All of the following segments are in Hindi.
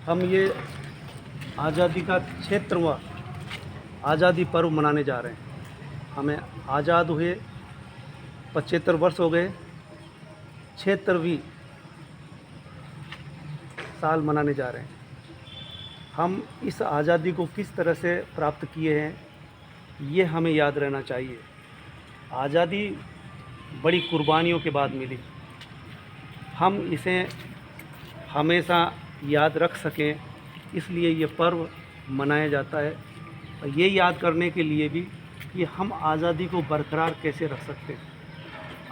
हम ये आज़ादी का 76वां आज़ादी पर्व मनाने जा रहे हैं। हमें आज़ाद हुए 75 वर्ष हो गए, 76वीं साल मनाने जा रहे हैं। हम इस आज़ादी को किस तरह से प्राप्त किए हैं, ये हमें याद रहना चाहिए। आज़ादी बड़ी कुर्बानियों के बाद मिली। हम इसे हमेशा याद रख सकें, इसलिए ये पर्व मनाया जाता है। और ये याद करने के लिए भी कि हम आज़ादी को बरकरार कैसे रख सकते हैं।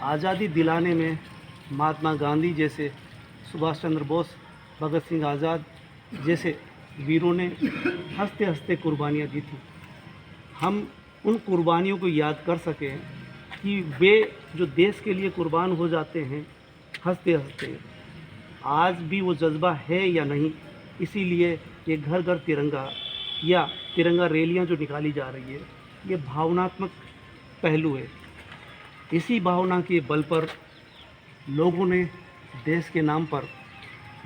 आज़ादी दिलाने में महात्मा गांधी जैसे, सुभाष चंद्र बोस, भगत सिंह आज़ाद जैसे वीरों ने हंसते हंसते कुर्बानियाँ दी थी। हम उन कुर्बानियों को याद कर सकें कि वे जो देश के लिए कुर्बान हो जाते हैं हंसते हंसते, आज भी वो जज्बा है या नहीं। इसीलिए ये घर घर तिरंगा या तिरंगा रैलियां जो निकाली जा रही है, ये भावनात्मक पहलू है। इसी भावना के बल पर लोगों ने देश के नाम पर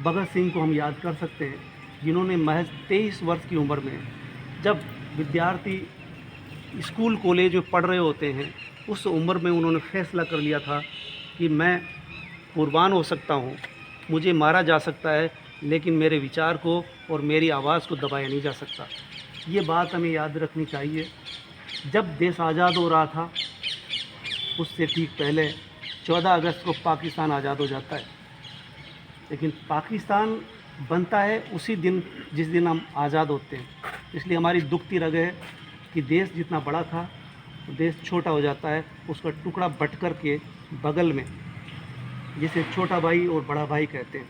भगत सिंह को हम याद कर सकते हैं, जिन्होंने महज 23 वर्ष की उम्र में, जब विद्यार्थी स्कूल कॉलेज में पढ़ रहे होते हैं, उस उम्र में उन्होंने फैसला कर लिया था कि मैं कुर्बान हो सकता हूँ, मुझे मारा जा सकता है, लेकिन मेरे विचार को और मेरी आवाज़ को दबाया नहीं जा सकता। ये बात हमें याद रखनी चाहिए। जब देश आज़ाद हो रहा था, उससे ठीक पहले 14 अगस्त को पाकिस्तान आज़ाद हो जाता है। लेकिन पाकिस्तान बनता है उसी दिन जिस दिन हम आज़ाद होते हैं। इसलिए हमारी दुखती रग है कि देश जितना बड़ा था, देश छोटा हो जाता है, उसका टुकड़ा बट कर के बगल में, जिसे छोटा भाई और बड़ा भाई कहते हैं।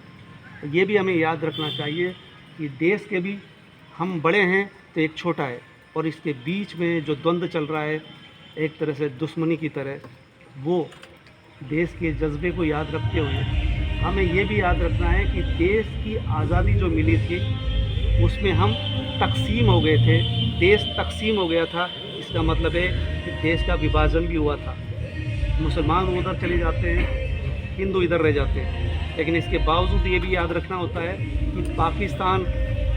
तो ये भी हमें याद रखना चाहिए कि देश के भी हम बड़े हैं तो एक छोटा है, और इसके बीच में जो द्वंद्व चल रहा है, एक तरह से दुश्मनी की तरह, वो देश के जज्बे को याद रखते हुए हमें ये भी याद रखना है कि देश की आज़ादी जो मिली थी, उसमें हम तकसीम हो गए थे। देश तकसीम हो गया था, इसका मतलब है कि देश का विभाजन भी हुआ था। मुसलमान उधर चले जाते हैं, हिंदू इधर रह जाते हैं। लेकिन इसके बावजूद ये भी याद रखना होता है कि पाकिस्तान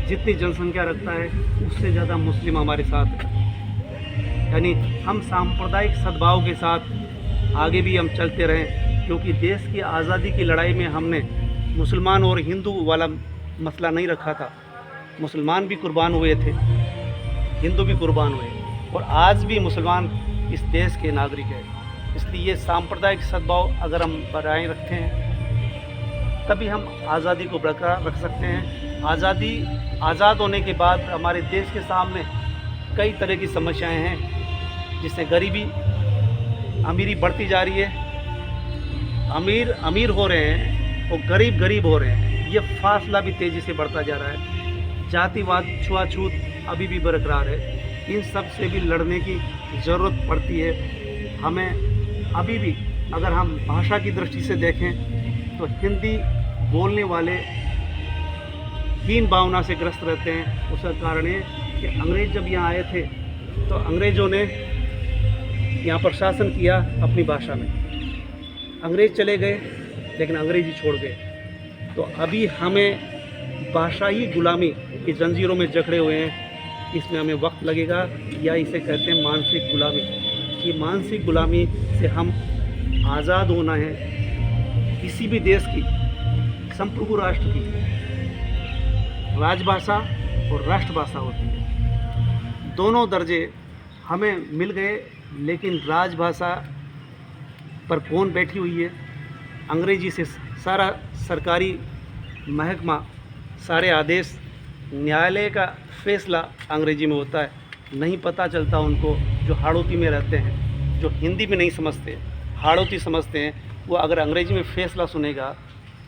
जितनी जनसंख्या रखता है, उससे ज़्यादा मुस्लिम हमारे साथ है। यानी हम सांप्रदायिक सद्भाव के साथ आगे भी हम चलते रहें, क्योंकि देश की आज़ादी की लड़ाई में हमने मुसलमान और हिंदू वाला मसला नहीं रखा था। मुसलमान भी कुर्बान हुए थे, हिंदू भी कुर्बान हुए, और आज भी मुसलमान इस देश के नागरिक हैं। इसलिए ये सांप्रदायिक सद्भाव अगर हम बनाए रखते हैं, तभी हम आज़ादी को बरकरार रख सकते हैं। आज़ाद होने के बाद हमारे देश के सामने कई तरह की समस्याएं हैं, जिससे गरीबी, अमीरी बढ़ती जा रही है। अमीर अमीर हो रहे हैं और गरीब गरीब हो रहे हैं। ये फासला भी तेज़ी से बढ़ता जा रहा है। जातिवाद, छुआछूत अभी भी बरकरार है। इन सब से भी लड़ने की ज़रूरत पड़ती है। हमें अभी भी, अगर हम भाषा की दृष्टि से देखें, तो हिंदी बोलने वाले हीन भावना से ग्रस्त रहते हैं। उसका कारण है कि अंग्रेज़ जब यहाँ आए थे, तो अंग्रेज़ों ने यहाँ पर शासन किया अपनी भाषा में। अंग्रेज़ चले गए, लेकिन अंग्रेज़ी छोड़ गए। तो अभी हमें भाषा ही गुलामी की जंजीरों में जकड़े हुए हैं। इसमें हमें वक्त लगेगा, या इसे कहते हैं मानसिक गुलामी। कि मानसिक गुलामी से हम आज़ाद होना है। किसी भी देश की, संप्रभु राष्ट्र की राजभाषा और राष्ट्रभाषा होती है। दोनों दर्जे हमें मिल गए, लेकिन राजभाषा पर कौन बैठी हुई है? अंग्रेजी से सारा सरकारी महकमा, सारे आदेश, न्यायालय का फैसला अंग्रेजी में होता है। नहीं पता चलता उनको, जो हाड़ौती में रहते हैं, जो हिंदी में नहीं समझते, हाड़ौती समझते हैं, वो अगर अंग्रेजी में फ़ैसला सुनेगा,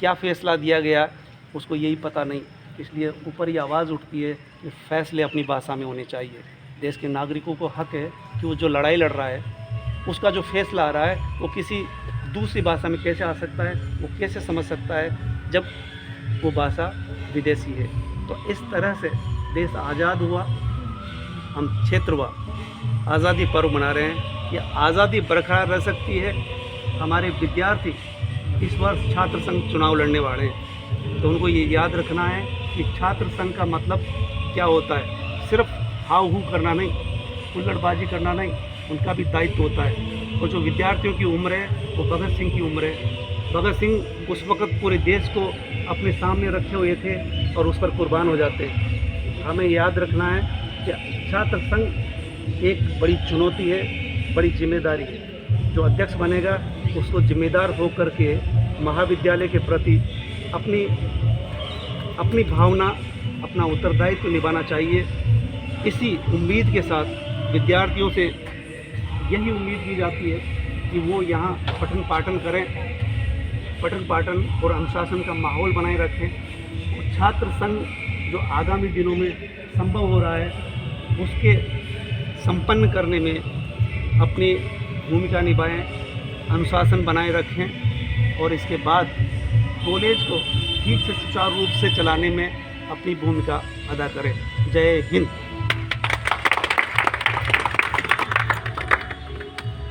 क्या फ़ैसला दिया गया, उसको यही पता नहीं। इसलिए ऊपर ही आवाज़ उठती है कि फ़ैसले अपनी भाषा में होने चाहिए। देश के नागरिकों को हक है कि वो जो लड़ाई लड़ रहा है, उसका जो फैसला आ रहा है, वो किसी दूसरी भाषा में कैसे आ सकता है, वो कैसे समझ सकता है, जब वो भाषा विदेशी है। तो इस तरह से देश आज़ाद हुआ। हम 76वां आज़ादी पर्व मना रहे हैं। ये आज़ादी बरकरार रह सकती है। हमारे विद्यार्थी इस वर्ष छात्र संघ चुनाव लड़ने वाले हैं, तो उनको ये याद रखना है कि कि छात्र संघ का मतलब क्या होता है। सिर्फ हाव हू करना नहीं, हुल्लड़बाजी करना नहीं, उनका भी दायित्व होता है। और जो विद्यार्थियों की उम्र है वो भगत सिंह की उम्र है। भगत सिंह उस वक़्त पूरे देश को अपने सामने रखे हुए थे और उस पर कुर्बान हो जाते हैं। हमें याद रखना है कि छात्र संघ एक बड़ी चुनौती है, बड़ी जिम्मेदारी है। जो अध्यक्ष बनेगा उसको जिम्मेदार होकर के महाविद्यालय के प्रति अपनी भावना, अपना उत्तरदायित्व निभाना चाहिए। इसी उम्मीद के साथ विद्यार्थियों से यही उम्मीद की जाती है कि वो यहाँ पठन पाठन करें, पठन पाठन और अनुशासन का माहौल बनाए रखें। और छात्र संघ जो आगामी दिनों में संभव हो रहा है उसके संपन्न करने में अपनी भूमिका निभाएं, अनुशासन बनाए रखें और इसके बाद कॉलेज को ठीक से सुचारू रूप से चलाने में अपनी भूमिका अदा करें। जय हिंद।